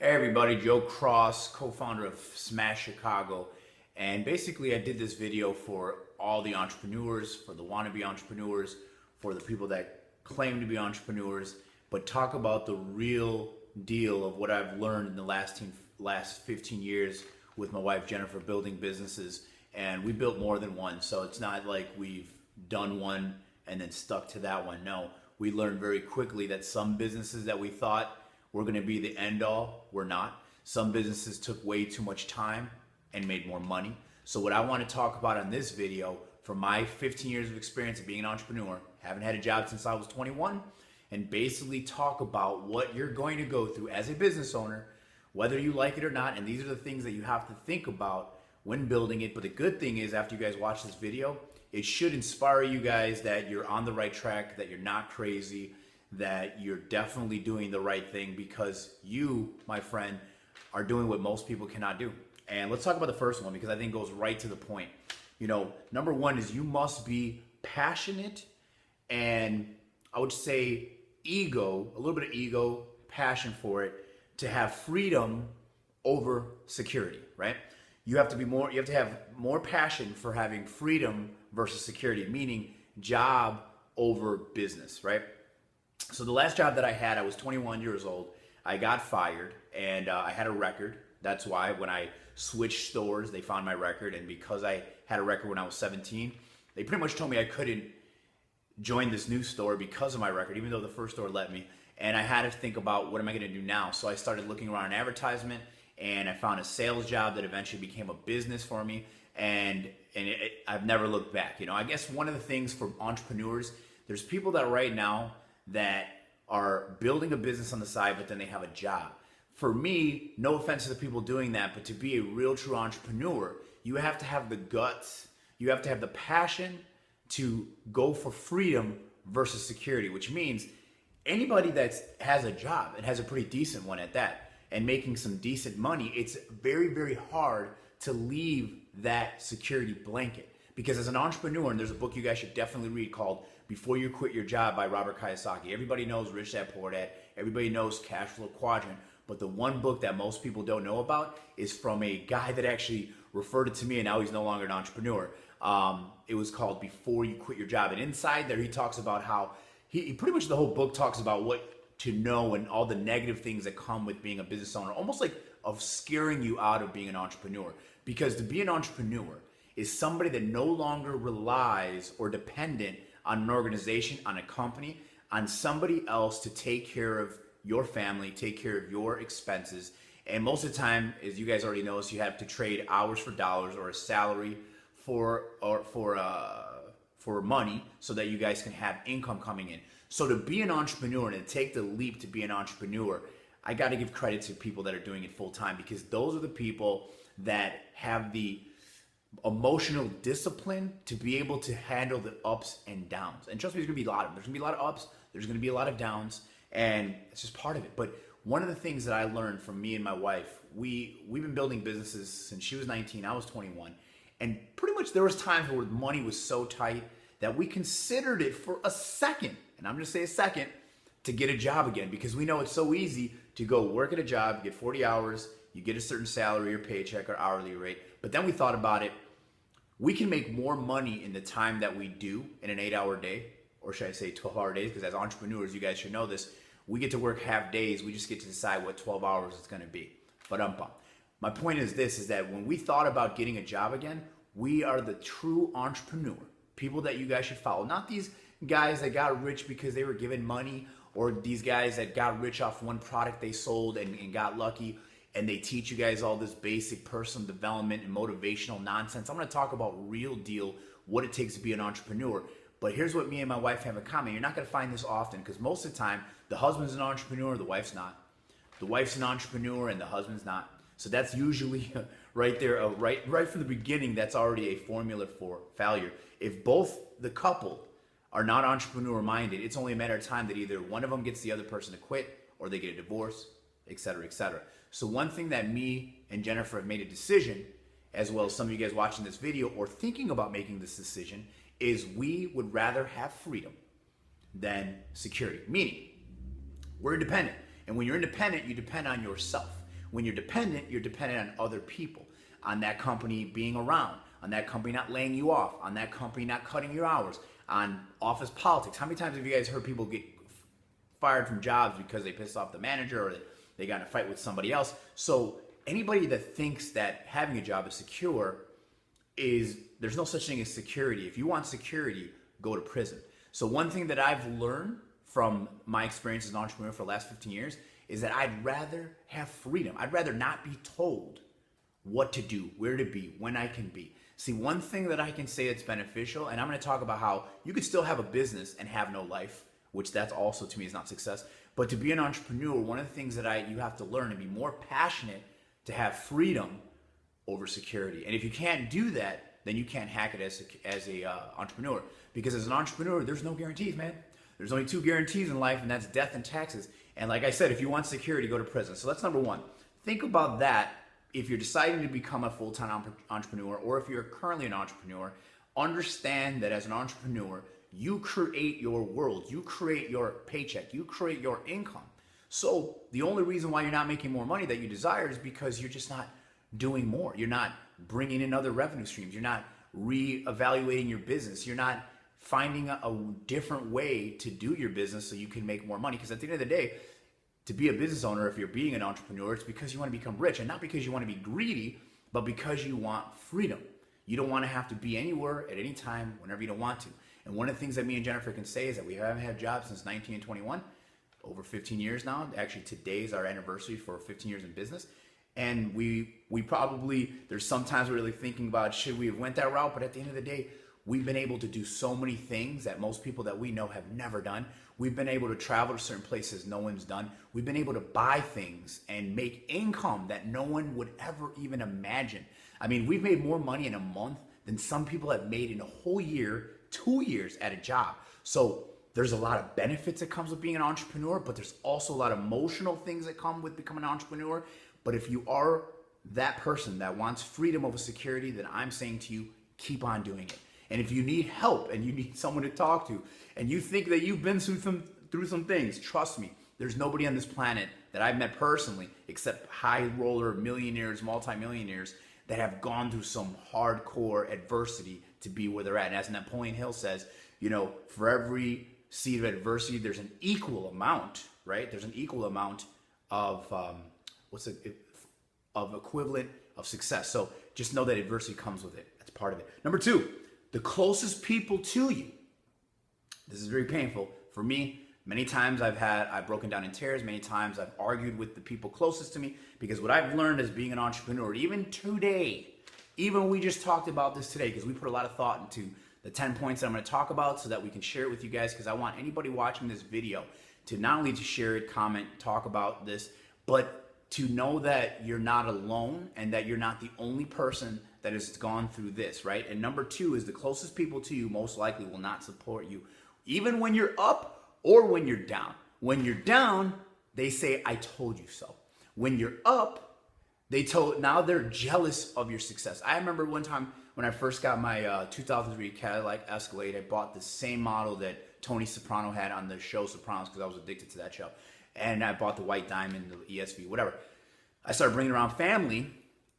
Hey everybody, Joe Cross, co-founder of Smash Chicago. And basically I did this video for all the entrepreneurs, for the wannabe entrepreneurs, for the people that claim to be entrepreneurs, but talk about the real deal of what I've learned in the last 15 years with my wife Jennifer building businesses. And we built more than one, so it's not like we've done one and then stuck to that one. No, we learned very quickly that some businesses that we thought were going to be the end all were not. Some businesses took way too much time and made more money. So what I want to talk about on this video, from my 15 years of experience of being an entrepreneur, haven't had a job since I was 21, and basically talk about what you're going to go through as a business owner, whether you like it or not. And these are the things that you have to think about when building it. But the good thing is, after you guys watch this video, it should inspire you guys that you're on the right track, that you're not crazy, that you're definitely doing the right thing, because you, my friend, are doing what most people cannot do. And let's talk about the first one, because I think it goes right to the point. You know, number one is you must be passionate, and I would say ego, a little bit of ego, passion for it, to have freedom over security, right? You have to have more passion for having freedom versus security, meaning job over business, right? So the last job that I had, I was 21 years old. I got fired, and I had a record. That's why when I switched stores, they found my record. And because I had a record when I was 17, they pretty much told me I couldn't join this new store because of my record, even though the first store let me. And I had to think about, what am I going to do now? So I started looking around an advertisement, and I found a sales job that eventually became a business for me. And I've never looked back. You know, I guess one of the things for entrepreneurs, there's people that right now that are building a business on the side, but then they have a job. For me, no offense to the people doing that, but to be a real true entrepreneur, you have to have the guts, you have to have the passion to go for freedom versus security, which means anybody that has a job and has a pretty decent one at that and making some decent money, it's very, very hard to leave that security blanket. Because as an entrepreneur, and there's a book you guys should definitely read called Before You Quit Your Job by Robert Kiyosaki. Everybody knows Rich Dad Poor Dad. Everybody knows Cash Flow Quadrant. But the one book that most people don't know about is from a guy that actually referred it to me, and now he's no longer an entrepreneur. It was called Before You Quit Your Job. And inside there, he talks about how, he pretty much the whole book talks about what to know and all the negative things that come with being a business owner, almost like of scaring you out of being an entrepreneur. Because to be an entrepreneur is somebody that no longer relies or dependent on an organization, on a company, on somebody else to take care of your family, take care of your expenses. And most of the time, as you guys already know, you have to trade hours for dollars, or a salary for money, so that you guys can have income coming in. So to be an entrepreneur and to take the leap to be an entrepreneur, I got to give credit to people that are doing it full time, because those are the people that have the emotional discipline to be able to handle the ups and downs. And trust me, there's gonna be a lot of them. There's gonna be a lot of ups, there's gonna be a lot of downs, and it's just part of it. But one of the things that I learned from me and my wife, we've been building businesses since she was 19, I was 21, and pretty much there was times where money was so tight that we considered it for a second, and I'm gonna say a second, to get a job again, because we know it's so easy to go work at a job, you get 40 hours, you get a certain salary or paycheck or hourly rate. But then we thought about it, we can make more money in the time that we do in an 8-hour day, or should I say 12-hour days, because as entrepreneurs, you guys should know this, we get to work half days, we just get to decide what 12 hours it's gonna be. But my point is this, is that when we thought about getting a job again, we are the true entrepreneur, people that you guys should follow. Not these guys that got rich because they were given money, or these guys that got rich off one product they sold and got lucky, and they teach you guys all this basic personal development and motivational nonsense. I'm gonna talk about real deal, what it takes to be an entrepreneur. But here's what me and my wife have in common. You're not gonna find this often, because most of the time, the husband's an entrepreneur, the wife's not. The wife's an entrepreneur and the husband's not. So that's usually right there, right from the beginning, that's already a formula for failure. If both the couple are not entrepreneur minded, it's only a matter of time that either one of them gets the other person to quit, or they get a divorce, etc., etc. So one thing that me and Jennifer have made a decision, as well as some of you guys watching this video or thinking about making this decision, is we would rather have freedom than security. Meaning, we're independent. And when you're independent, you depend on yourself. When you're dependent on other people, on that company being around, on that company not laying you off, on that company not cutting your hours, on office politics. How many times have you guys heard people get fired from jobs because they pissed off the manager or they got in a fight with somebody else? So anybody that thinks that having a job is secure there's no such thing as security. If you want security, go to prison. So one thing that I've learned from my experience as an entrepreneur for the last 15 years is that I'd rather have freedom. I'd rather not be told what to do, where to be, when I can be. See, one thing that I can say that's beneficial, and I'm going to talk about how you could still have a business and have no life, which that's also to me is not success. But to be an entrepreneur, one of the things that you have to learn to be more passionate, to have freedom over security. And if you can't do that, then you can't hack it as a entrepreneur. Because as an entrepreneur, there's no guarantees, man. There's only two guarantees in life, and that's death and taxes. And like I said, if you want security, go to prison. So that's number one. Think about that if you're deciding to become a full-time entrepreneur, or if you're currently an entrepreneur. Understand that as an entrepreneur, you create your world, you create your paycheck, you create your income. So the only reason why you're not making more money that you desire is because you're just not doing more. You're not bringing in other revenue streams. You're not reevaluating your business. You're not finding a different way to do your business so you can make more money. Because at the end of the day, to be a business owner, if you're being an entrepreneur, it's because you want to become rich, and not because you want to be greedy, but because you want freedom. You don't want to have to be anywhere at any time whenever you don't want to. And one of the things that me and Jennifer can say is that we haven't had jobs since 1921, over 15 years now. Actually, today's our anniversary for 15 years in business. And we probably, there's sometimes we're really thinking about, should we have went that route? But at the end of the day, we've been able to do so many things that most people that we know have never done. We've been able to travel to certain places no one's done. We've been able to buy things and make income that no one would ever even imagine. I mean, we've made more money in a month than some people have made in a whole year, 2 years at a job. So there's a lot of benefits that comes with being an entrepreneur, but there's also a lot of emotional things that come with becoming an entrepreneur. But if you are that person that wants freedom over security, then I'm saying to you, keep on doing it. And if you need help and you need someone to talk to, and you think that you've been through some things, trust me, there's nobody on this planet that I've met personally, except high roller millionaires, multimillionaires, that have gone through some hardcore adversity to be where they're at. And as Napoleon Hill says, you know, for every seed of adversity, there's an equal amount, right? There's an equal amount of of equivalent of success. So just know that adversity comes with it. That's part of it. Number two, the closest people to you. This is very painful for me. Many times I've broken down in tears. Many times I've argued with the people closest to me, because what I've learned as being an entrepreneur, even today, even we just talked about this today, because we put a lot of thought into the 10 points that I'm going to talk about so that we can share it with you guys, because I want anybody watching this video to not only to share it, comment, talk about this, but to know that you're not alone and that you're not the only person that has gone through this, right? And number two is the closest people to you most likely will not support you, even when you're up or when you're down. When you're down, they say, I told you so. When you're up, now they're jealous of your success. I remember one time when I first got my 2003 Cadillac Escalade, I bought the same model that Tony Soprano had on the show Sopranos, because I was addicted to that show. And I bought the white diamond, the ESV, whatever. I started bringing around family,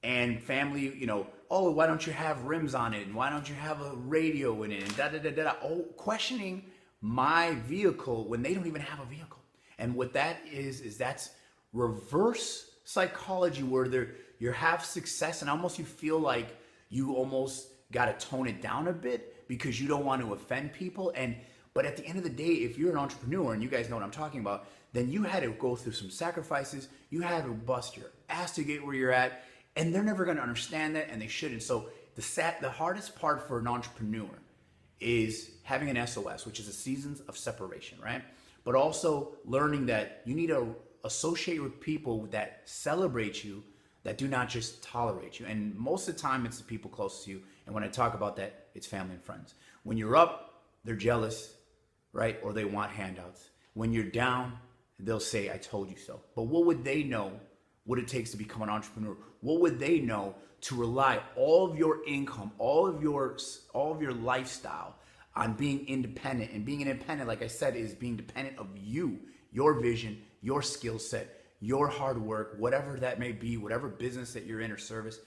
and family, you know, oh, why don't you have rims on it? And why don't you have a radio in it? And da-da-da-da-da. Oh, questioning my vehicle when they don't even have a vehicle. And what that is that's reverse psychology, where you have success and almost you feel like you almost got to tone it down a bit because you don't want to offend people. But at the end of the day, if you're an entrepreneur, and you guys know what I'm talking about, then you had to go through some sacrifices. You had to bust your ass to get where you're at, and they're never going to understand that, and they shouldn't. So the hardest part for an entrepreneur is having an SOS, which is a seasons of separation, right? But also learning that you need to associate with people that celebrate you, that do not just tolerate you. And most of the time, it's the people close to you. And when I talk about that, it's family and friends. When you're up, they're jealous, right? Or they want handouts. When you're down, they'll say, I told you so. But what would they know what it takes to become an entrepreneur? What would they know to rely all of your income, all of your lifestyle on being independent? And being independent, like I said, is being dependent of you, your vision, your skill set, your hard work, whatever that may be, whatever business that you're in or service,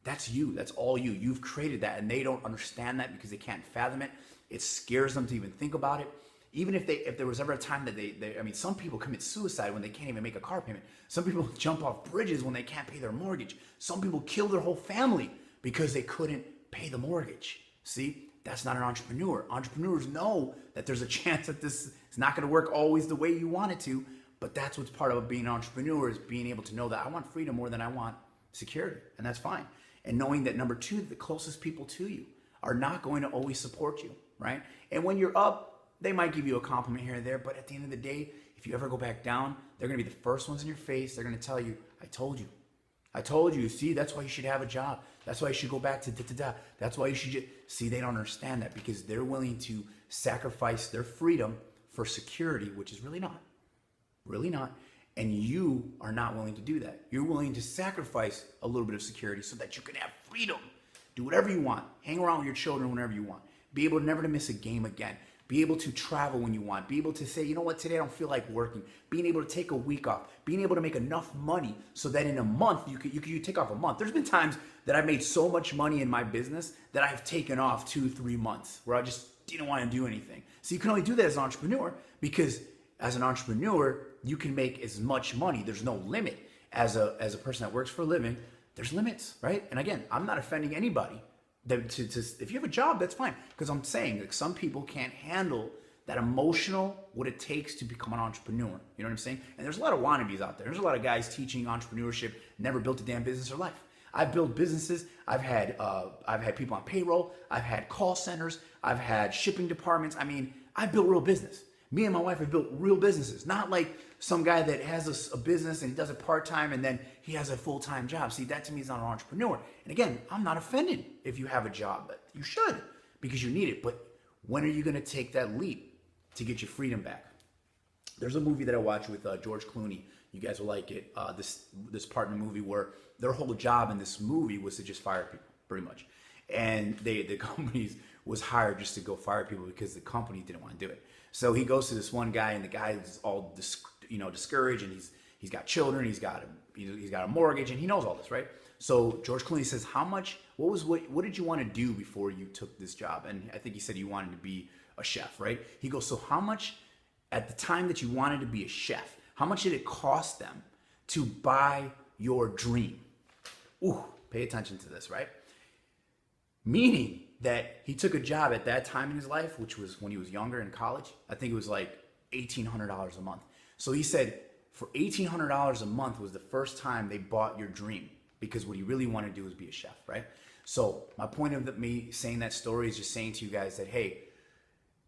that's you. That's all you. You've created that, and they don't understand that because they can't fathom it. It scares them to even think about it. Even if there was ever a time that I mean, some people commit suicide when they can't even make a car payment. Some people jump off bridges when they can't pay their mortgage. Some people kill their whole family because they couldn't pay the mortgage. See, that's not an entrepreneur. Entrepreneurs know that there's a chance that this is not going to work always the way you want it to, but that's what's part of being an entrepreneur, is being able to know that I want freedom more than I want security, and that's fine. And knowing that, number two, the closest people to you are not going to always support you, right? And when you're up, they might give you a compliment here and there, but at the end of the day, if you ever go back down, they're going to be the first ones in your face. They're going to tell you, I told you. I told you. See, that's why you should have a job. That's why you should go back to da-da-da. That's why you should see, they don't understand that because they're willing to sacrifice their freedom for security, which is really not. Really not. And you are not willing to do that. You're willing to sacrifice a little bit of security so that you can have freedom. Do whatever you want. Hang around with your children whenever you want. Be able never to miss a game again. Be able to travel when you want. Be able to say, you know what, today I don't feel like working. Being able to take a week off. Being able to make enough money so that in a month, you take off a month. There's been times that I've made so much money in my business that I've taken off 2-3 months where I just didn't want to do anything. So you can only do that as an entrepreneur because as an entrepreneur, you can make as much money. There's no limit. As a person that works for a living, there's limits, right? And again, I'm not offending anybody. If you have a job, that's fine. Because I'm saying like some people can't handle that emotional, what it takes to become an entrepreneur. You know what I'm saying? And there's a lot of wannabes out there. There's a lot of guys teaching entrepreneurship, never built a damn business in their life. I've built businesses. I've had people on payroll. I've had call centers. I've had shipping departments. I mean, I've built real business. Me and my wife have built real businesses. Not like some guy that has a business and he does it part-time and then he has a full-time job. See, that to me is not an entrepreneur. And again, I'm not offended if you have a job, but you should because you need it. But when are you going to take that leap to get your freedom back? There's a movie that I watched with George Clooney. You guys will like it. This part in the movie where their whole job in this movie was to just fire people, pretty much. And the companies was hired just to go fire people because the company didn't want to do it. So he goes to this one guy, and the guy is all discouraged, and he's got children, he's got a mortgage, and he knows all this, right? So George Clooney says, what did you want to do before you took this job? And I think he said you wanted to be a chef, right? He goes, so how much at the time that you wanted to be a chef, how much did it cost them to buy your dream? Ooh, pay attention to this, right? Meaning that he took a job at that time in his life, which was when he was younger in college. I think it was like $1,800 a month. So he said for $1,800 a month was the first time they bought your dream because what he really wanted to do was be a chef, right? So my point of me saying that story is just saying to you guys that, hey,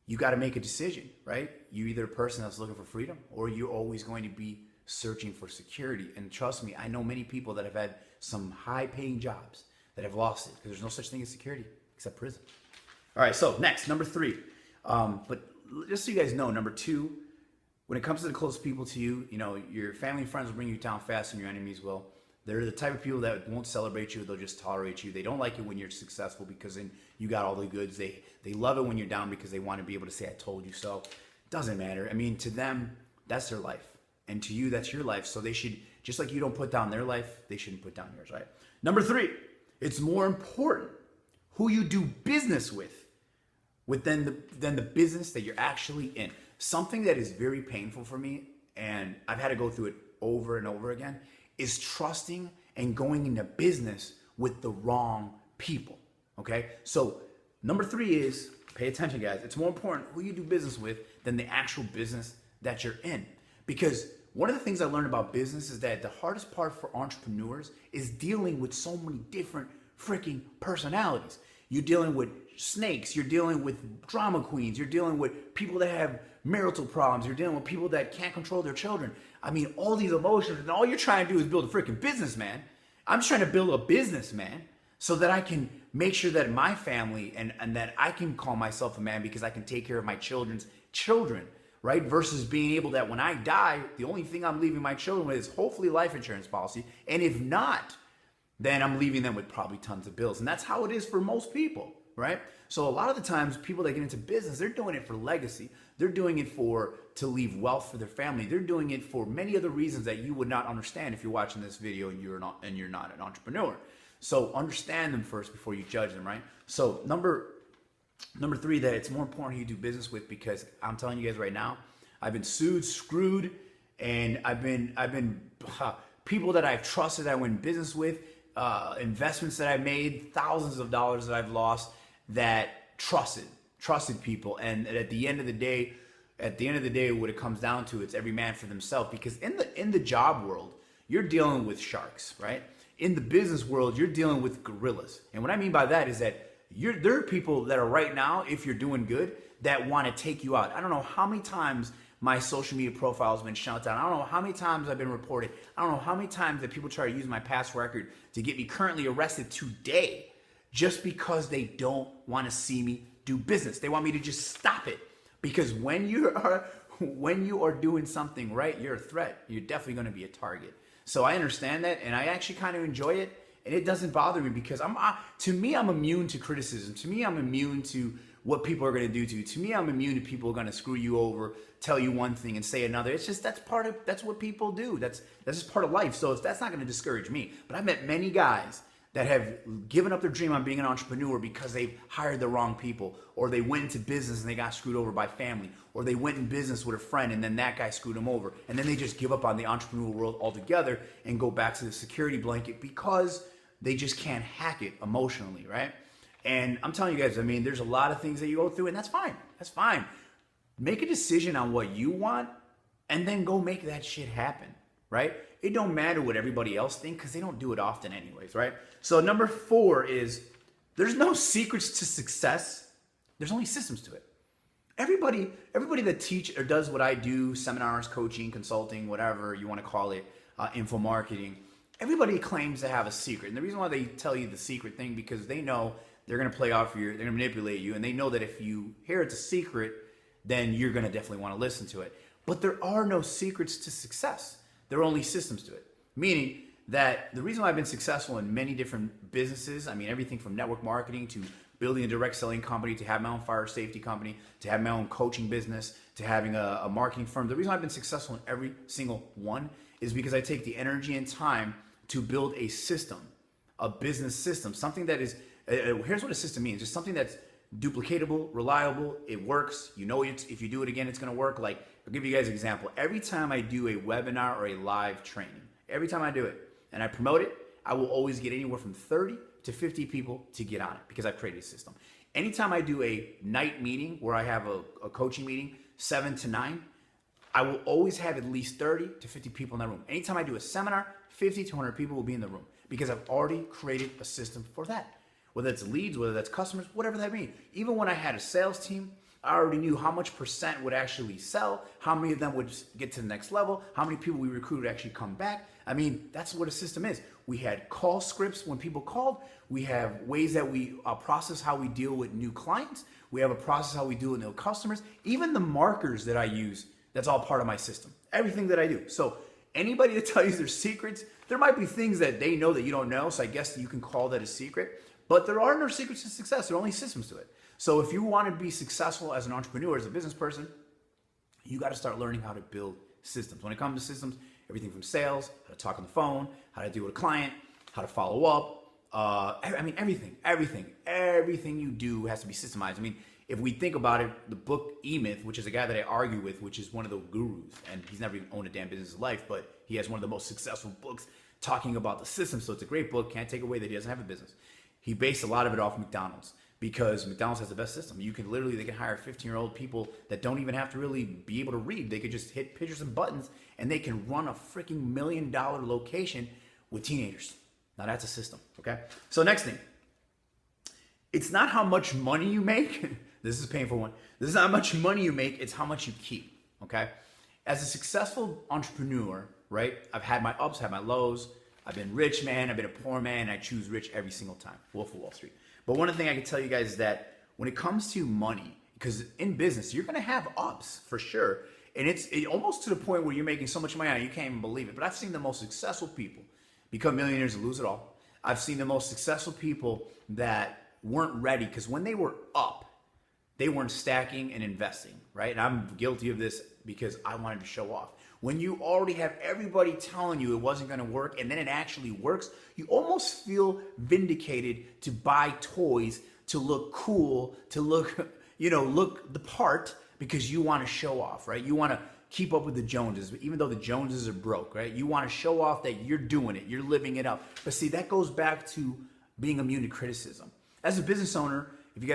you got to make a decision, right? You're either a person that's looking for freedom or you're always going to be searching for security. And trust me, I know many people that have had some high-paying jobs that have lost it because there's no such thing as security except prison. All right, so next, number 3. But just so you guys know, number 2, when it comes to the closest people to you, your family and friends will bring you down faster than your enemies will. They're the type of people that won't celebrate you. They'll just tolerate you. They don't like it when you're successful because then you got all the goods. They love it when you're down because they want to be able to say, I told you so. Doesn't matter. I mean, to them, that's their life. And to you, that's your life. So they should, just like you don't put down their life, they shouldn't put down yours, right? Number 3, it's more important who you do business with than the business that you're actually in. Something that is very painful for me, and I've had to go through it over and over again, is trusting and going into business with the wrong people, okay? So number 3 is, pay attention guys, it's more important who you do business with than the actual business that you're in. Because one of the things I learned about business is that the hardest part for entrepreneurs is dealing with so many different freaking personalities. You're dealing with snakes, you're dealing with drama queens, you're dealing with people that have marital problems, you're dealing with people that can't control their children. I mean, all these emotions, and all you're trying to do is build a freaking business, man. I'm trying to build a business, man, so that I can make sure that my family and that I can call myself a man because I can take care of my children's children, right? Versus being able that when I die, the only thing I'm leaving my children with is hopefully life insurance policy. And if not, then I'm leaving them with probably tons of bills. And that's how it is for most people, right? So a lot of the times people that get into business, they're doing it for legacy. They're doing it to leave wealth for their family. They're doing it for many other reasons that you would not understand if you're watching this video and you're not an entrepreneur. So understand them first before you judge them, right? So number three, that it's more important who you do business with, because I'm telling you guys right now, I've been sued, screwed, and I've been people that I've trusted, that I went in business with, investments that I've made, thousands of dollars that I've lost, that trusted people. And at the end of the day, what it comes down to, it's every man for themselves. Because in the job world, you're dealing with sharks, right? In the business world, you're dealing with gorillas. And what I mean by that is that there are people that are right now, if you're doing good, that want to take you out. I don't know how many times my social media profile has been shut down. I don't know how many times I've been reported. I don't know how many times that people try to use my past record to get me currently arrested today, just because they don't want to see me do business. They want me to just stop it. Because when you are doing something right, you're a threat. You're definitely going to be a target. So I understand that, and I actually kind of enjoy it, and it doesn't bother me, because to me, I'm immune to criticism. To me, I'm immune to what people are going to do to you. To me, I'm immune to people who are going to screw you over, tell you one thing and say another. It's just, that's what people do. That's just part of life. So that's not going to discourage me. But I've met many guys that have given up their dream on being an entrepreneur because they've hired the wrong people, or they went into business and they got screwed over by family, or they went in business with a friend and then that guy screwed them over, and then they just give up on the entrepreneurial world altogether and go back to the security blanket because they just can't hack it emotionally, right? And I'm telling you guys, I mean, there's a lot of things that you go through, and that's fine. That's fine. Make a decision on what you want and then go make that shit happen, right? It don't matter what everybody else thinks, because they don't do it often anyways, right? So number 4 is, there's no secrets to success. There's only systems to it. Everybody that teach or does what I do, seminars, coaching, consulting, whatever you want to call it, info marketing, everybody claims to have a secret. And the reason why they tell you the secret thing, because they know they're going to play off they're going to manipulate you, and they know that if you hear it's a secret, then you're going to definitely want to listen to it. But there are no secrets to success. There are only systems to it. Meaning that the reason why I've been successful in many different businesses, I mean, everything from network marketing to building a direct selling company, to have my own fire safety company, to have my own coaching business, to having a marketing firm. The reason why I've been successful in every single one is because I take the energy and time to build a system, a business system, something that is, here's what a system means. Just something that's duplicatable, reliable, it works. You know, if you do it again, it's going to work. Like, I'll give you guys an example. Every time I do a webinar or a live training, every time I do it and I promote it, I will always get anywhere from 30 to 50 people to get on it, because I've created a system. Anytime I do a night meeting where I have a coaching meeting, 7 to 9, I will always have at least 30 to 50 people in that room. Anytime I do a seminar, 50 to 100 people will be in the room, because I've already created a system for that. Whether it's leads, whether that's customers, whatever that means. Even when I had a sales team, I already knew how much % would actually sell, how many of them would get to the next level, how many people we recruited would actually come back. I mean, that's what a system is. We had call scripts when people called. We have ways that we process how we deal with new clients. We have a process how we deal with new customers. Even the markers that I use, that's all part of my system. Everything that I do. So anybody that tells you their secrets, there might be things that they know that you don't know. So I guess you can call that a secret. But there are no secrets to success. There are only systems to it. So if you want to be successful as an entrepreneur, as a business person, you got to start learning how to build systems. When it comes to systems, everything from sales, how to talk on the phone, how to deal with a client, how to follow up. I mean, everything you do has to be systemized. I mean, if we think about it, the book E-Myth, which is a guy that I argue with, which is one of the gurus, and he's never even owned a damn business in his life, but he has one of the most successful books talking about the system. So it's a great book. Can't take away that he doesn't have a business. He based a lot of it off McDonald's, because McDonald's has the best system. They can hire 15-year-old people that don't even have to really be able to read. They could just hit pictures and buttons, and they can run a freaking $1 million location with teenagers. Now that's a system, okay? So next thing, it's not how much money you make. This is a painful one. This is not how much money you make, it's how much you keep, okay? As a successful entrepreneur, right, I've had my ups, had my lows. I've been rich, man. I've been a poor man. And I choose rich every single time. Wolf of Wall Street. But one thing I can tell you guys is that when it comes to money, because in business, you're going to have ups for sure. And it's almost to the point where you're making so much money, you can't even believe it. But I've seen the most successful people become millionaires and lose it all. I've seen the most successful people that weren't ready, because when they were up, they weren't stacking and investing, right? And I'm guilty of this because I wanted to show off. When you already have everybody telling you it wasn't going to work and then it actually works, you almost feel vindicated to buy toys to look cool, to look, look the part because you want to show off, right? You want to keep up with the Joneses, even though the Joneses are broke, right? You want to show off that you're doing it, you're living it up. But see, that goes back to being immune to criticism. As a business owner, if you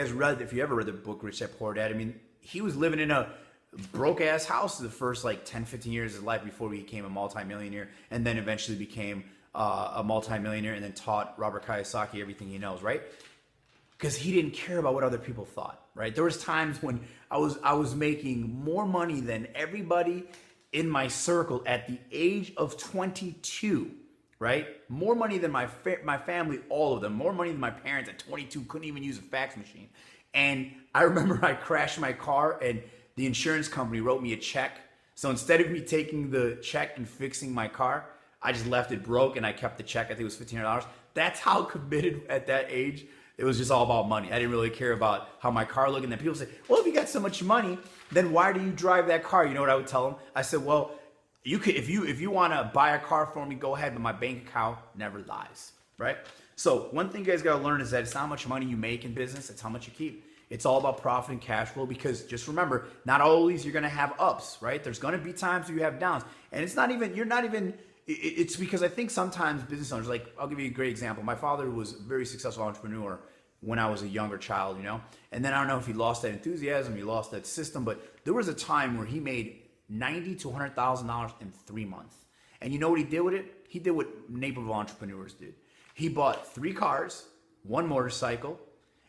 ever read the book Rich Dad Poor Dad, I mean, he was living in a broke ass house the first like 10, 15 years of his life before he became a multimillionaire, and then eventually became a multimillionaire and then taught Robert Kiyosaki everything he knows, right? Because he didn't care about what other people thought, right? There was times when I was making more money than everybody in my circle at the age of 22, right? More money than my family, all of them. More money than my parents at 22 couldn't even use a fax machine. And I remember I crashed my car and the insurance company wrote me a check. So instead of me taking the check and fixing my car, I just left it broke and I kept the check. I think it was $1,500. That's how committed at that age. It was just all about money. I didn't really care about how my car looked. And then people say, well, if you got so much money, then why do you drive that car? You know what I would tell them? I said, well, you could, if you want to buy a car for me, go ahead. But my bank account never lies, right? So one thing you guys got to learn is that it's not how much money you make in business. It's how much you keep. It's all about profit and cash flow, because just remember, not always you're going to have ups, right? There's going to be times where you have downs. And it's because I think sometimes business owners, like, I'll give you a great example. My father was a very successful entrepreneur when I was a younger child, and then I don't know if he lost that enthusiasm, he lost that system, but there was a time where he made $90,000 to $100,000 in 3 months. And you know what he did with it? He did what neighborhood entrepreneurs did. He bought 3 cars, 1 motorcycle,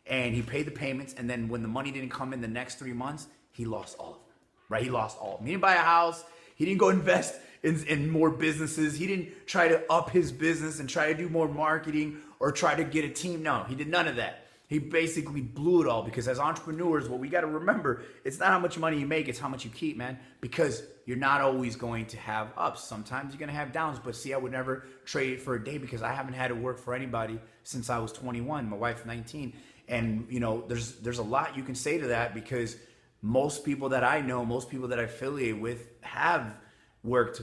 and he paid the payments. And then when the money didn't come in the next 3 months, he lost all of them, right? He lost all of them. He didn't buy a house. He didn't go invest in more businesses. He didn't try to up his business and try to do more marketing or try to get a team. No, he did none of that. He basically blew it all, because as entrepreneurs, what we got to remember, it's not how much money you make, it's how much you keep, man, because you're not always going to have ups. Sometimes you're going to have downs, but see, I would never trade it for a day, because I haven't had to work for anybody since I was 21, my wife's 19. And, there's a lot you can say to that, because most people that I know, most people that I affiliate with have worked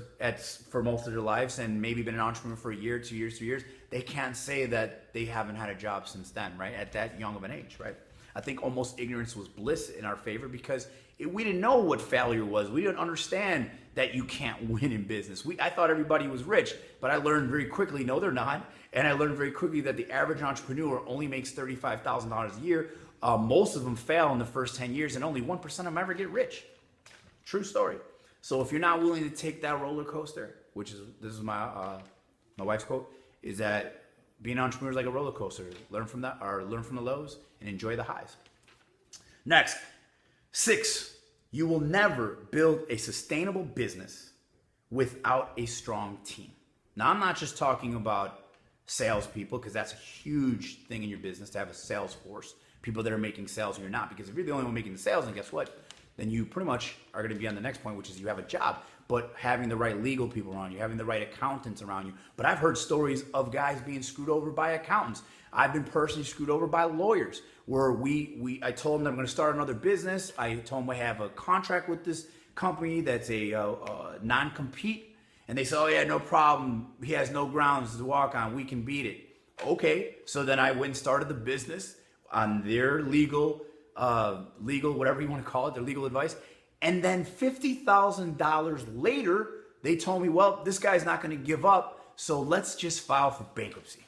for most of their lives and maybe been an entrepreneur for a year, 2 years, 3 years. They can't say that they haven't had a job since then, right? At that young of an age, right? I think almost ignorance was bliss in our favor, because we didn't know what failure was. We didn't understand that you can't win in business. I thought everybody was rich, but I learned very quickly, no, they're not. And I learned very quickly that the average entrepreneur only makes $35,000 a year. Most of them fail in the first 10 years, and only 1% of them ever get rich. True story. So if you're not willing to take that roller coaster, this is my wife's quote, is that being an entrepreneur is like a roller coaster. Learn from the lows and enjoy the highs. Next, 6, you will never build a sustainable business without a strong team. Now, I'm not just talking about salespeople, because that's a huge thing in your business to have a sales force, people that are making sales and you're not. Because if you're the only one making the sales, then guess what? Then you pretty much are going to be on the next point, which is you have a job. But having the right legal people around you, having the right accountants around you. But I've heard stories of guys being screwed over by accountants. I've been personally screwed over by lawyers, where I told them that I'm going to start another business. I told them I have a contract with this company that's a non-compete. And they said, oh yeah, no problem. He has no grounds to walk on. We can beat it. Okay. So then I went and started the business on their legal, whatever you want to call it, their legal advice. And then $50,000 later, they told me, well, this guy's not going to give up, so let's just file for bankruptcy.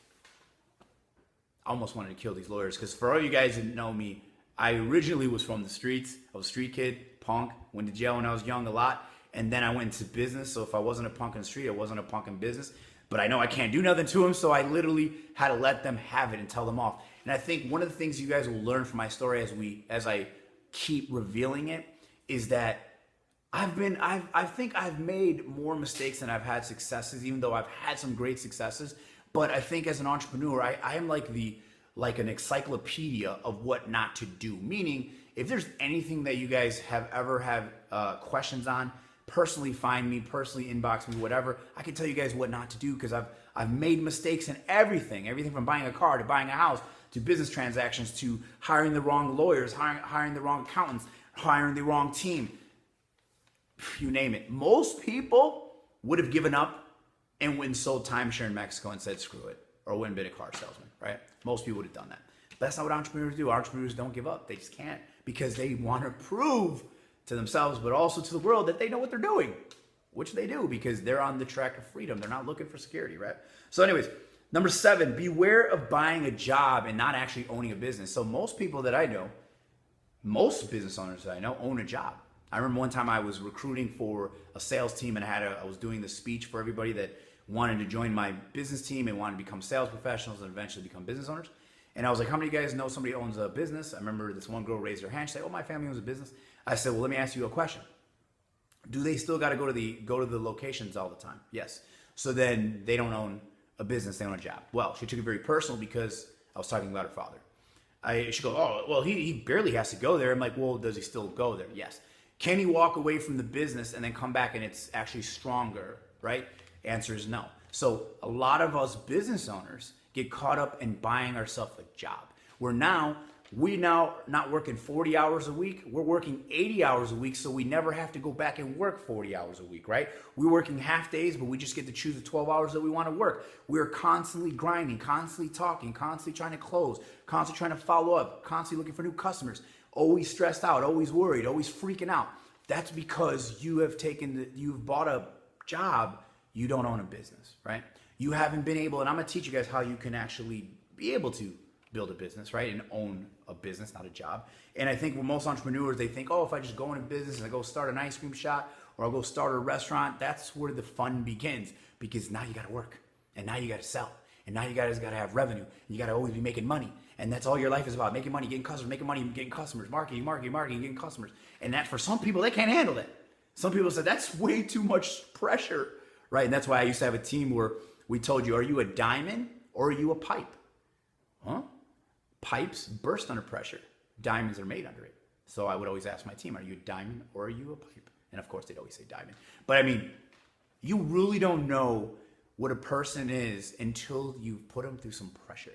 I almost wanted to kill these lawyers, because for all you guys that know me, I originally was from the streets. I was a street kid, punk, went to jail when I was young a lot, and then I went into business. So if I wasn't a punk in the street, I wasn't a punk in business. But I know I can't do nothing to them, so I literally had to let them have it and tell them off. And I think one of the things you guys will learn from my story as I keep revealing it is that I think I've made more mistakes than I've had successes, even though I've had some great successes. But I think as an entrepreneur, I am like an encyclopedia of what not to do. Meaning, if there's anything that you guys have ever had questions on, personally find me, personally inbox me, whatever. I can tell you guys what not to do, because I've made mistakes in everything from buying a car to buying a house to business transactions, to hiring the wrong lawyers, hiring the wrong accountants, hiring the wrong team, you name it. Most people would have given up and went and sold timeshare in Mexico and said, screw it, or went and been a car salesman, right? Most people would have done that. But that's not what entrepreneurs do. Entrepreneurs don't give up. They just can't, because they want to prove to themselves, but also to the world, that they know what they're doing, which they do, because they're on the track of freedom. They're not looking for security, right? So anyways, number 7, beware of buying a job and not actually owning a business. So most people that I know, most business owners that I know, own a job. I remember one time I was recruiting for a sales team, and I was doing the speech for everybody that wanted to join my business team and wanted to become sales professionals and eventually become business owners. And I was like, how many of you guys know somebody owns a business? I remember this one girl raised her hand. She said, oh, my family owns a business. I said, well, let me ask you a question. Do they still got to go to the locations all the time? Yes. So then they don't own a business, they own a job. Well, she took it very personal because I was talking about her father. She goes, oh, well, he barely has to go there. I'm like, well, does he still go there? Yes. Can he walk away from the business and then come back and it's actually stronger, right? Answer is no. So a lot of us business owners get caught up in buying ourselves a job. We now not working 40 hours a week. We're working 80 hours a week, so we never have to go back and work 40 hours a week, right? We're working half days, but we just get to choose the 12 hours that we want to work. We're constantly grinding, constantly talking, constantly trying to close, constantly trying to follow up, constantly looking for new customers, always stressed out, always worried, always freaking out. That's because you've bought a job, you don't own a business, right? You haven't been able, and I'm going to teach you guys how you can actually be able to build a business, right? And own a business, not a job. And I think with most entrepreneurs, they think, oh, if I just go into business and I go start an ice cream shop or I'll go start a restaurant, that's where the fun begins, because now you got to work and now you got to sell and now you guys got to have revenue. And you got to always be making money. And that's all your life is about, making money, getting customers, making money, getting customers, marketing, getting customers. And that, for some people, they can't handle that. Some people say that's way too much pressure, right? And that's why I used to have a team where we told you, are you a diamond or are you a pipe? Huh? Pipes burst under pressure. Diamonds are made under it. So I would always ask my team, are you a diamond or are you a pipe? And of course, they'd always say diamond. But I mean, you really don't know what a person is until you put them through some pressure.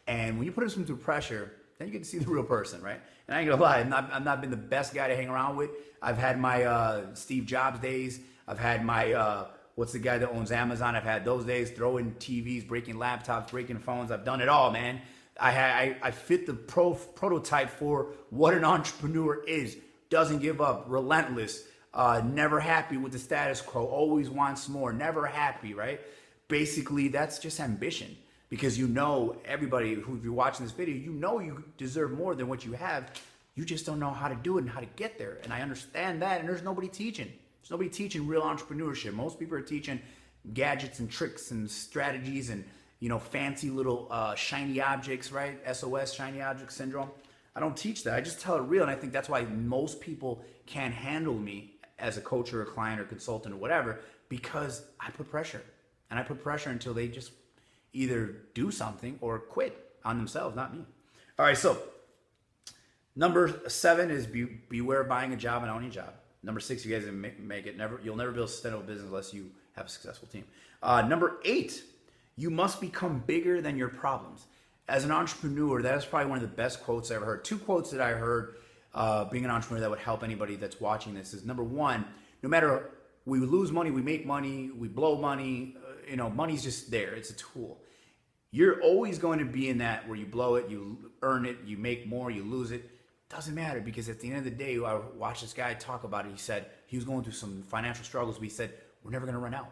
And when you put them through pressure, then you get to see the real person, right? And I ain't gonna lie, I've not been the best guy to hang around with. I've had my Steve Jobs days. I've had my what's the guy that owns Amazon? I've had those days, throwing TVs, breaking laptops, breaking phones. I've done it all, man. I fit the prototype for what an entrepreneur is. Doesn't give up, relentless, never happy with the status quo, always wants more, never happy, right? Basically, that's just ambition, because you know, everybody who, if you're watching this video, you know you deserve more than what you have. You just don't know how to do it and how to get there. And I understand that, and there's nobody teaching. There's nobody teaching real entrepreneurship. Most people are teaching gadgets and tricks and strategies and, you know, fancy little shiny objects, right? SOS, shiny object syndrome. I don't teach that. I just tell it real. And I think that's why most people can't handle me as a coach or a client or consultant or whatever, because I put pressure. And I put pressure until they just either do something or quit on themselves, not me. All right, so number 7 is beware buying a job and owning a job. Number 6, you guys make it. You'll never build a sustainable business unless you have a successful team. Number 8, you must become bigger than your problems. As an entrepreneur, that is probably one of the best quotes I ever heard. 2 quotes that I heard being an entrepreneur that would help anybody that's watching this is, number 1, no matter we lose money, we make money, we blow money, money's just there. It's a tool. You're always going to be in that where you blow it, you earn it, you make more, you lose it. Doesn't matter, because at the end of the day, I watched this guy talk about it. He said he was going through some financial struggles, but he said, we're never going to run out.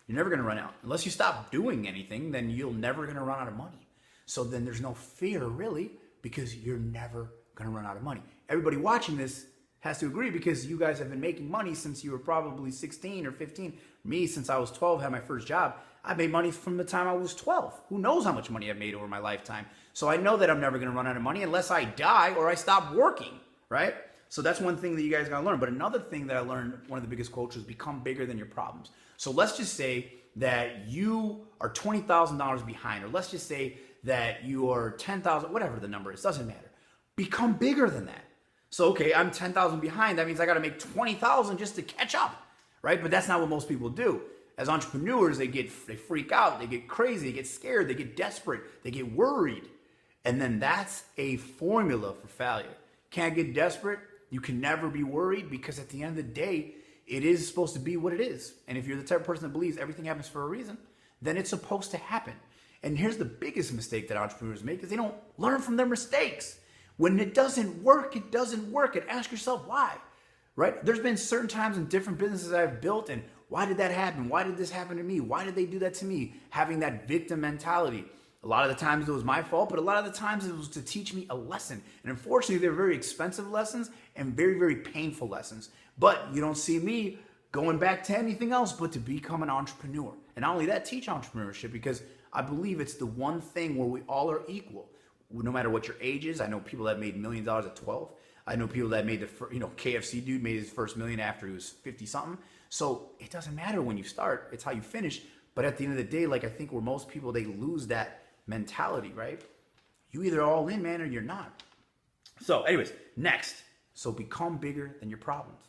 You're never going to run out. Unless you stop doing anything, then you're never going to run out of money. So then there's no fear, really, because you're never going to run out of money. Everybody watching this has to agree, because you guys have been making money since you were probably 16 or 15. Me, since I was 12, had my first job. I made money from the time I was 12. Who knows how much money I've made over my lifetime? So I know that I'm never going to run out of money unless I die or I stop working, right? So that's one thing that you guys got to learn. But another thing that I learned, one of the biggest quotes, was become bigger than your problems. So let's just say that you are $20,000 behind, or let's just say that you are 10,000, whatever the number is, doesn't matter. Become bigger than that. So, okay, I'm 10,000 behind. That means I got to make 20,000 just to catch up, right? But that's not what most people do. As entrepreneurs, they freak out, they get crazy, they get scared, they get desperate, they get worried. And then that's a formula for failure. Can't get desperate. You can never be worried, because at the end of the day, it is supposed to be what it is. And if you're the type of person that believes everything happens for a reason, then it's supposed to happen. And here's the biggest mistake that entrepreneurs make, is they don't learn from their mistakes. When it doesn't work, it doesn't work. And ask yourself why, right? There's been certain times in different businesses I've built, and why did that happen? Why did this happen to me? Why did they do that to me? Having that victim mentality. A lot of the times it was my fault, but a lot of the times it was to teach me a lesson. And unfortunately, they're very expensive lessons and very, very painful lessons. But you don't see me going back to anything else but to become an entrepreneur. And not only that, teach entrepreneurship, because I believe it's the one thing where we all are equal. No matter what your age is. I know people that made $1 million at 12. I know people that made the KFC dude made his first million after he was 50 something. So it doesn't matter when you start, it's how you finish. But at the end of the day, like I think where most people, they lose that mentality, right? You either all in, man, or you're not. So anyways, next. So become bigger than your problems.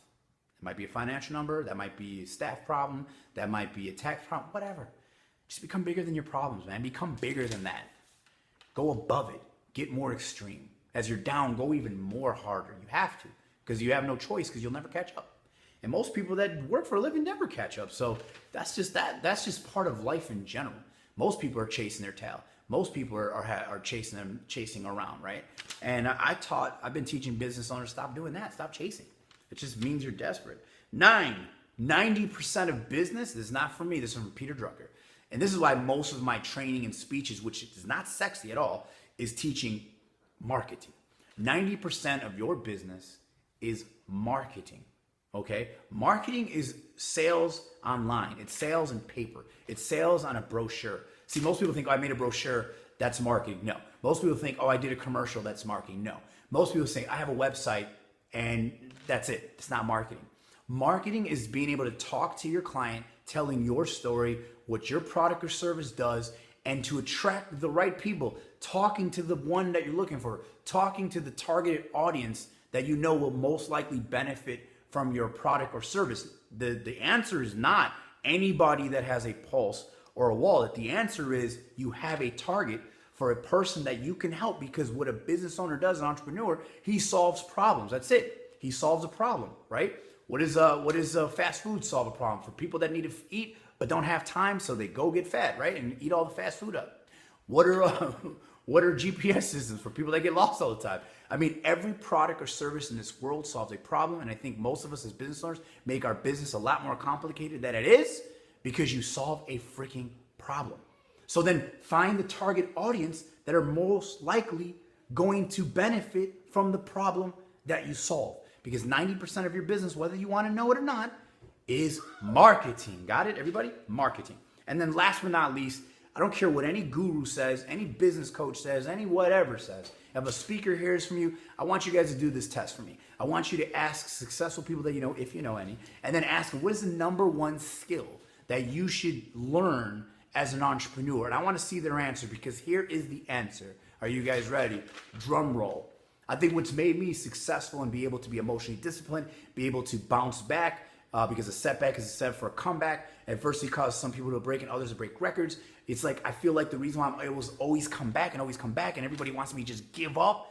It might be a financial number. That might be a staff problem. That might be a tax problem, whatever. Just become bigger than your problems, man. Become bigger than that. Go above it. Get more extreme. As you're down, go even more harder. You have to, because you have no choice, because you'll never catch up. And most people that work for a living never catch up. So that's just that. That's just part of life in general. Most people are chasing their tail. Most people are chasing around, right? And I've been teaching business owners, stop doing that. Stop chasing. It just means you're desperate. 90% of business, this is not from me, this is from Peter Drucker. And this is why most of my training and speeches, which is not sexy at all, is teaching marketing. 90% of your business is marketing, okay? Marketing is sales online. It's sales in paper. It's sales on a brochure. See, most people think, oh, I made a brochure, that's marketing. No. Most people think, oh, I did a commercial, that's marketing. No. Most people say, I have a website, and that's it. It's not marketing. Marketing is being able to talk to your client, telling your story, what your product or service does, and to attract the right people, talking to the one that you're looking for, talking to the targeted audience that you know will most likely benefit from your product or service. The answer is not anybody that has a pulse or a wallet. The answer is you have a target for a person that you can help, because what a business owner does, an entrepreneur, he solves problems. That's it. He solves a problem, right? What is fast food solve a problem? For people that need to eat but don't have time, so they go get fat, right? And eat all the fast food up. What are GPS systems for people that get lost all the time? I mean, every product or service in this world solves a problem, and I think most of us as business owners make our business a lot more complicated than it is, because you solve a freaking problem. So then find the target audience that are most likely going to benefit from the problem that you solve. Because 90% of your business, whether you want to know it or not, is marketing. Got it, everybody? Marketing. And then last but not least, I don't care what any guru says, any business coach says, any whatever says. If a speaker hears from you, I want you guys to do this test for me. I want you to ask successful people that you know, if you know any, and then ask them, what is the number one skill that you should learn as an entrepreneur? And I want to see their answer, because here is the answer. Are you guys ready? Drum roll. I think what's made me successful and be able to be emotionally disciplined, be able to bounce back, because a setback is a set for a comeback. Adversity causes some people to break and others to break records. It's like, I feel like the reason why I'm able to always come back and everybody wants me to just give up,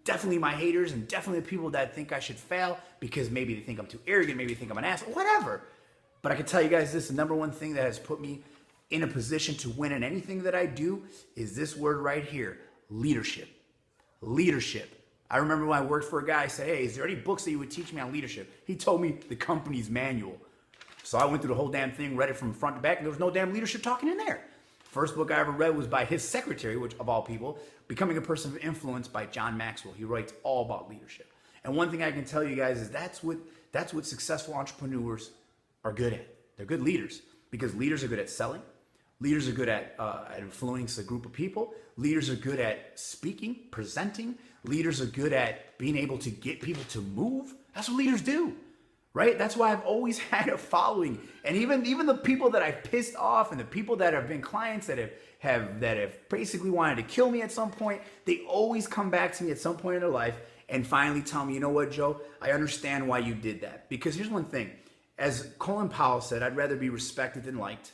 definitely my haters and definitely the people that think I should fail because maybe they think I'm too arrogant, maybe they think I'm an ass, whatever. But I can tell you guys this, the number one thing that has put me in a position to win in anything that I do is this word right here, leadership. Leadership. I remember when I worked for a guy, I said, hey, is there any books that you would teach me on leadership? He told me the company's manual. So I went through the whole damn thing, read it from front to back, and there was no damn leadership talking in there. First book I ever read was by his secretary, which of all people, Becoming a Person of Influence by John Maxwell. He writes all about leadership. And one thing I can tell you guys is that's what successful entrepreneurs are good at. They're good leaders, because leaders are good at selling. Leaders are good at influencing a group of people. Leaders are good at speaking, presenting. Leaders are good at being able to get people to move. That's what leaders do, right? That's why I've always had a following. And even the people that I've pissed off and the people that have been clients that have basically wanted to kill me at some point, they always come back to me at some point in their life and finally tell me, you know what, Joe, I understand why you did that. Because here's one thing. As Colin Powell said, I'd rather be respected than liked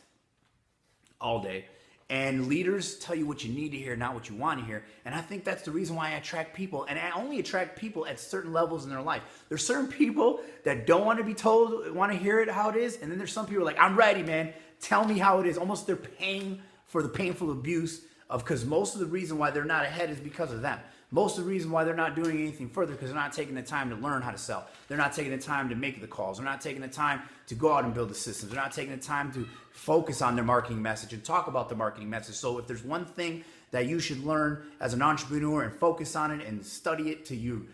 all day. And leaders tell you what you need to hear, not what you want to hear. And I think that's the reason why I attract people. And I only attract people at certain levels in their life. There's certain people that don't want to be told, want to hear it how it is. And then there's some people like, I'm ready, man. Tell me how it is. Almost they're paying for the painful abuse of, because most of the reason why they're not ahead is because of them. Most of the reason why they're not doing anything further because they're not taking the time to learn how to sell. They're not taking the time to make the calls. They're not taking the time to go out and build the systems. They're not taking the time to focus on their marketing message and talk about the marketing message. So if there's one thing that you should learn as an entrepreneur and focus on it and study it till you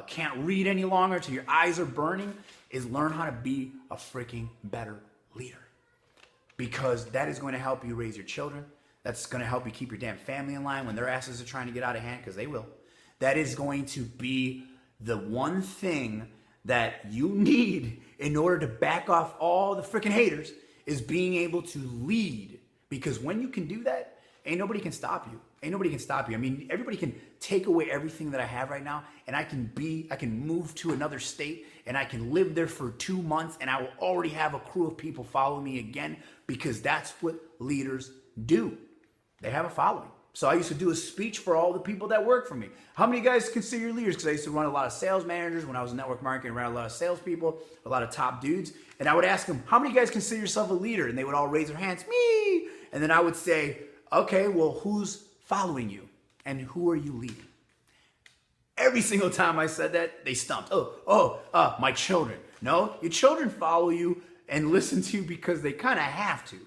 can't read any longer, till your eyes are burning, is learn how to be a freaking better leader. Because that is going to help you raise your children. That's going to help you keep your damn family in line when their asses are trying to get out of hand, because they will. That is going to be the one thing that you need in order to back off all the freaking haters, is being able to lead. Because when you can do that, ain't nobody can stop you. Ain't nobody can stop you. I mean, everybody can take away everything that I have right now, and I can move to another state, and I can live there for 2 months, and I will already have a crew of people follow me again, because that's what leaders do. They have a following. So I used to do a speech for all the people that work for me. How many guys consider your leaders? Because I used to run a lot of sales managers when I was in network marketing, ran a lot of salespeople, a lot of top dudes. And I would ask them, how many guys consider yourself a leader? And they would all raise their hands, me. And then I would say, okay, well, who's following you? And who are you leading? Every single time I said that, they stumped. My children. No, your children follow you and listen to you because they kind of have to.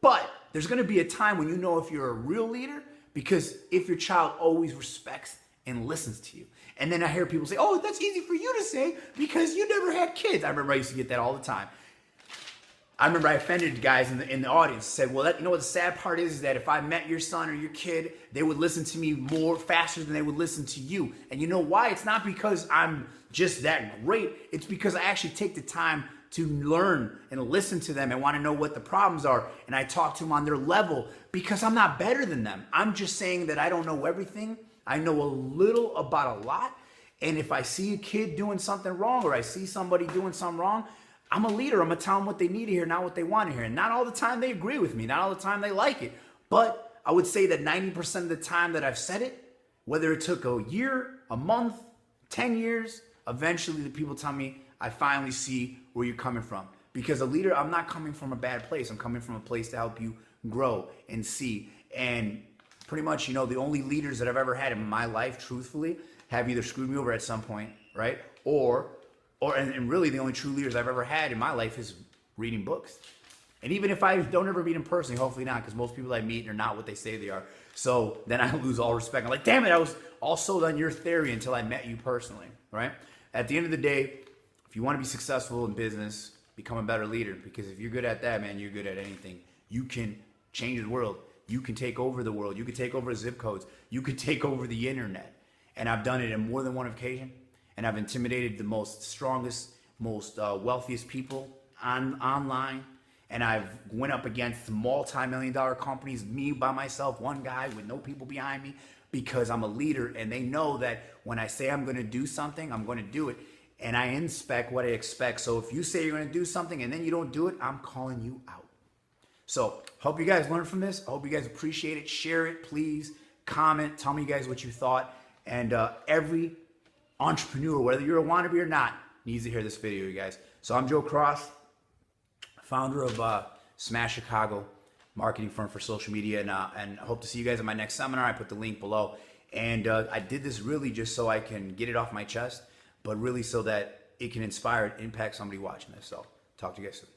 But there's going to be a time when you know if you're a real leader, because if your child always respects and listens to you. And then I hear people say, oh, that's easy for you to say because you never had kids. I remember I used to get that all the time. I remember I offended guys in the audience, said, well, you know what the sad part is that if I met your son or your kid, they would listen to me more faster than they would listen to you. And you know why? It's not because I'm just that great. It's because I actually take the time to learn and listen to them and want to know what the problems are. And I talk to them on their level because I'm not better than them. I'm just saying that I don't know everything. I know a little about a lot. And if I see a kid doing something wrong, or I see somebody doing something wrong, I'm a leader. I'm going to tell them what they need to hear, not what they want to hear. And not all the time they agree with me. Not all the time they like it. But I would say that 90% of the time that I've said it, whether it took a year, a month, 10 years, eventually the people tell me, I finally see where you're coming from. Because a leader, I'm not coming from a bad place. I'm coming from a place to help you grow and see. And pretty much, you know, the only leaders that I've ever had in my life, truthfully, have either screwed me over at some point, right? And really the only true leaders I've ever had in my life is reading books. And even if I don't ever meet them personally, hopefully not, because most people I meet are not what they say they are. So then I lose all respect. I'm like, damn it, I was all sold on your theory until I met you personally, right? At the end of the day, if you want to be successful in business, become a better leader. Because if you're good at that, man, you're good at anything. You can change the world. You can take over the world. You can take over zip codes. You can take over the internet. And I've done it in more than one occasion. And I've intimidated the most strongest, most wealthiest people online. And I've went up against multi-million-dollar companies, me by myself, one guy with no people behind me, because I'm a leader. And they know that when I say I'm going to do something, I'm going to do it. And I inspect what I expect. So if you say you're going to do something and then you don't do it, I'm calling you out. So hope you guys learned from this. I hope you guys appreciate it. Share it, please. Comment. Tell me, guys, what you thought. And every entrepreneur, whether you're a wannabe or not, needs to hear this video, you guys. So I'm Joe Cross, founder of Smash Chicago, marketing firm for social media. And I hope to see you guys at my next seminar. I put the link below. And I did this really just so I can get it off my chest, but really so that it can inspire and impact somebody watching this. So talk to you guys soon.